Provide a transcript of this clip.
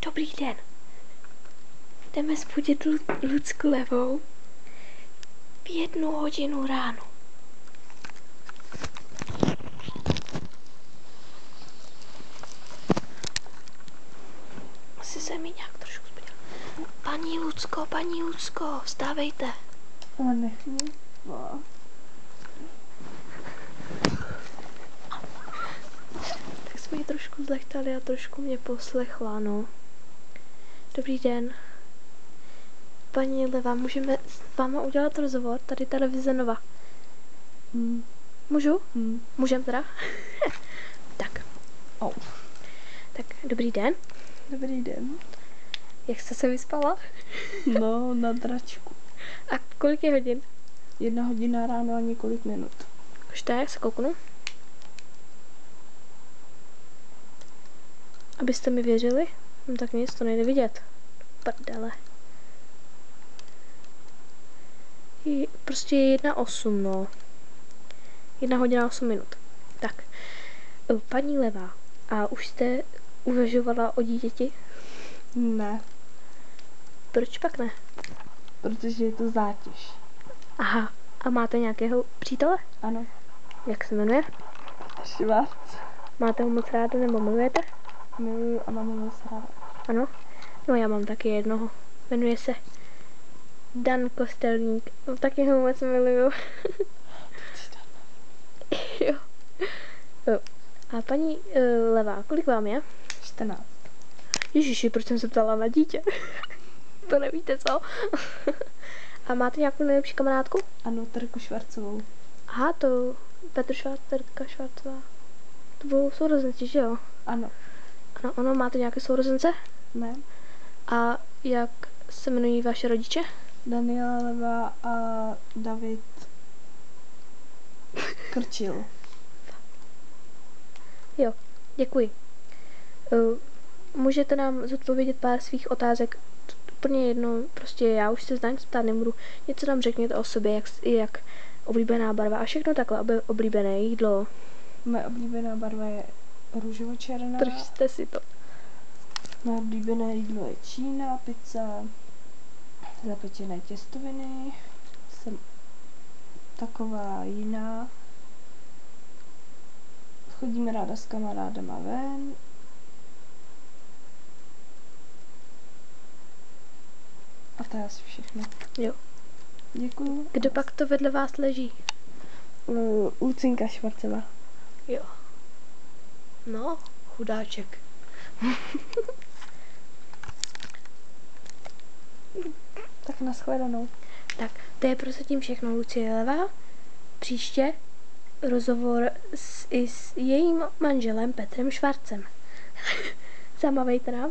Dobrý den. Jdeme zbudit Lucku Levou v 1 hodinu ráno. Asi se mi nějak trošku zbudila. Paní Lucko, vstávejte. Ale nech mě. Tak jsme ji trošku zlechtali a trošku mě poslechla, no. Dobrý den. Paní Leva, můžeme s váma udělat rozhovor? Tady televize Nova. Můžu? Můžem teda? Tak. Tak, dobrý den. Dobrý den. Jak jste se vyspala? No, na dračku. A kolik je hodin? 1 hodina ráno a několik minut. Už to je, se kouknu. Abyste mi věřili? No tak nic, to nejde vidět. Prdele. Prostě je 1:08, no. 1 hodina 8 minut. Tak. Paní Levá, a už jste uvažovala o dítěti? Ne, Proč pak ne? protože je to zátěž. Aha. A máte nějakého přítele? Ano. Jak se jmenuje? Švarc. Máte ho moc ráda nebo milujete? Miluju a mám ho moc ráda. Ano? No já mám taky jednoho. Jmenuje se Dan Kostelník. No, taky ho moc miluju. Jo. A paní Levá, kolik vám je? 14. Ježiši, proč jsem se ptala na dítě? To nevíte, co? A máte nějakou nejlepší kamarádku? Ano, Terku Švarcovou. Aha, to Petr Švárc, Terka Švárcová. To budou sourozenci, že jo? Ano. Ano, máte nějaké sourozence? Ne. A jak se jmenují vaše rodiče? Daniela Leva a David Krčil. Jo, děkuji. Můžete nám zodpovědět pár svých otázek? Úplně jedno, prostě já už se znám, ptát nebudu. Něco nám řekněte o sobě, jak oblíbená barva a všechno takhle, oblíbené jídlo. Moje oblíbená barva je růžovo-černá. Držte si to. Moje oblíbené jídlo je Čína, pizza, zapečené těstoviny. Jsem taková jiná. Chodíme ráda s kamarádama ven. A to je asi všechno. Jo. Děkuju. Kdo pak to vedle vás leží? Lucinka Švarcová. Jo. No, chudáček. Tak nashledanou. Tak, to je prozatím všechno, Lucie Levá. Příště rozhovor i s jejím manželem Petrem Švarcem. Zamavejte nám.